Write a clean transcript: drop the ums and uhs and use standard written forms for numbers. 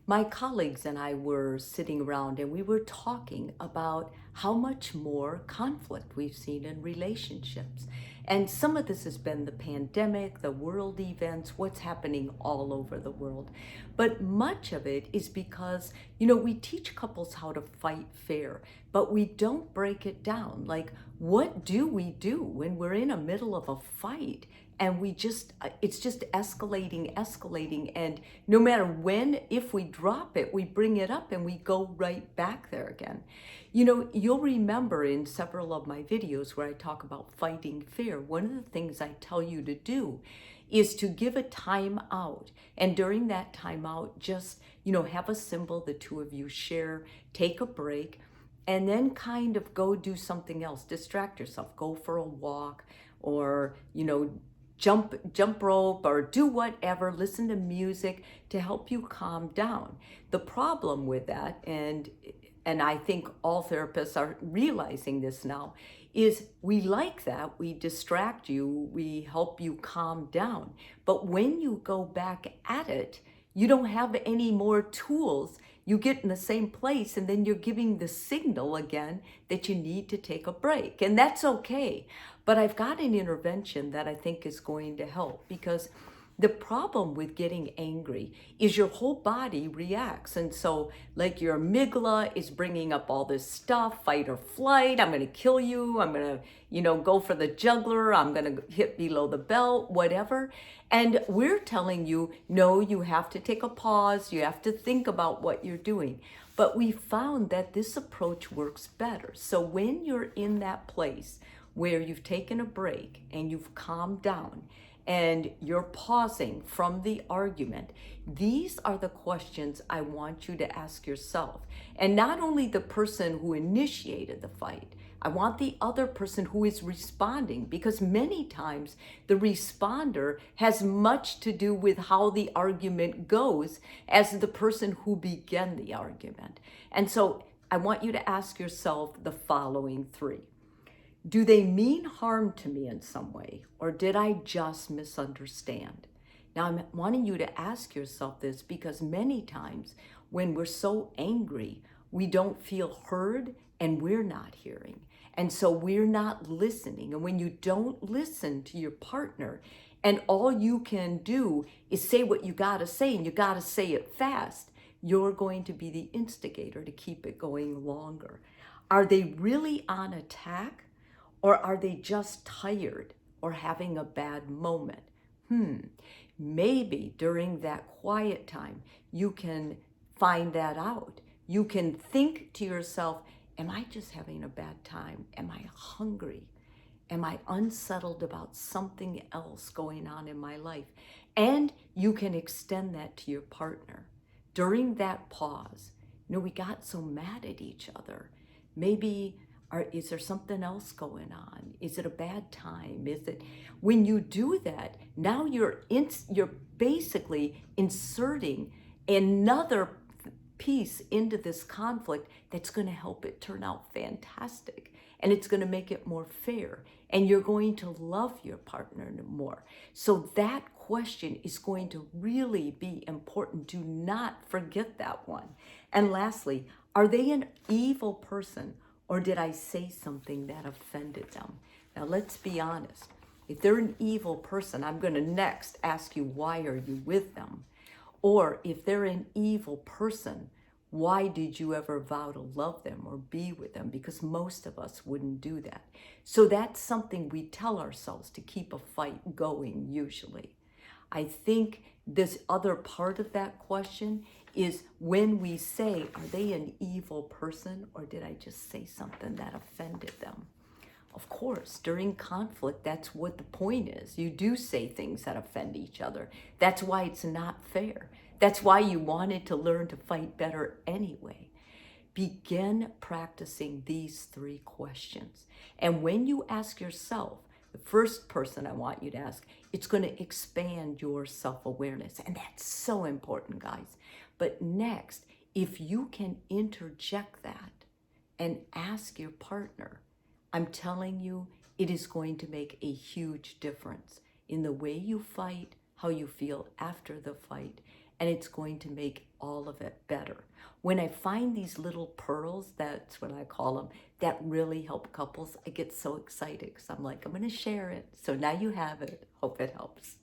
My colleagues and I were sitting around and we were talking about how much more conflict we've seen in relationships. And some of this has been the pandemic, the world events, what's happening all over the world. But much of it is because, we teach couples how to fight fair, but we don't break it down. Like, what do we do when we're in the middle of a fight? And it's just escalating. And no matter when, if we drop it, we bring it up and we go right back there again. You'll remember in several of my videos where I talk about fighting fair, one of the things I tell you to do is to give a time out. And during that time out, just, have a symbol the two of you share, take a break, and then kind of go do something else, distract yourself, go for a walk, or, jump rope, or do whatever, listen to music to help you calm down. The problem with that, and I think all therapists are realizing this now, is we like that, we distract you, we help you calm down. But when you go back at it, you don't have any more tools. You get in the same place and then you're giving the signal again that you need to take a break. And that's okay. But I've got an intervention that I think is going to help, because the problem with getting angry is your whole body reacts. And so, like, your amygdala is bringing up all this stuff, fight or flight, I'm going to kill you, I'm going to, go for the jugular, I'm going to hit below the belt, whatever. And we're telling you, no, you have to take a pause, you have to think about what you're doing. But we found that this approach works better. So when you're in that place where you've taken a break and you've calmed down, and you're pausing from the argument, these are the questions I want you to ask yourself. And not only the person who initiated the fight, I want the other person who is responding, because many times the responder has much to do with how the argument goes as the person who began the argument. And so I want you to ask yourself the following three. Do they mean harm to me in some way, or did I just misunderstand? Now, I'm wanting you to ask yourself this because many times when we're so angry, we don't feel heard and we're not hearing. And so we're not listening. And when you don't listen to your partner and all you can do is say what you got to say, and you got to say it fast, you're going to be the instigator to keep it going longer. Are they really on attack? Or are they just tired or having a bad moment? Maybe during that quiet time, you can find that out. You can think to yourself, am I just having a bad time? Am I hungry? Am I unsettled about something else going on in my life? And you can extend that to your partner. During that pause, we got so mad at each other. Maybe is there something else going on? Is it a bad time? Is it, when you do that, now you're basically inserting another piece into this conflict that's going to help it turn out fantastic. And it's going to make it more fair. And you're going to love your partner more. So that question is going to really be important. Do not forget that one. And lastly, are they an evil person? Or did I say something that offended them? Now, let's be honest. If they're an evil person, I'm going to next ask you, why are you with them? Or if they're an evil person, why did you ever vow to love them or be with them? Because most of us wouldn't do that. So that's something we tell ourselves to keep a fight going usually. I think this other part of that question is when we say, are they an evil person, or did I just say something that offended them? Of course, during conflict, that's what the point is. You do say things that offend each other. That's why it's not fair. That's why you wanted to learn to fight better anyway. Begin practicing these three questions. And when you ask yourself, the first person I want you to ask, it's going to expand your self-awareness. And that's so important, guys. But next, if you can interject that and ask your partner, I'm telling you, it is going to make a huge difference in the way you fight, how you feel after the fight, and it's going to make all of it better. When I find these little pearls, that's what I call them, that really help couples, I get so excited because I'm like, I'm going to share it. So now you have it. Hope it helps.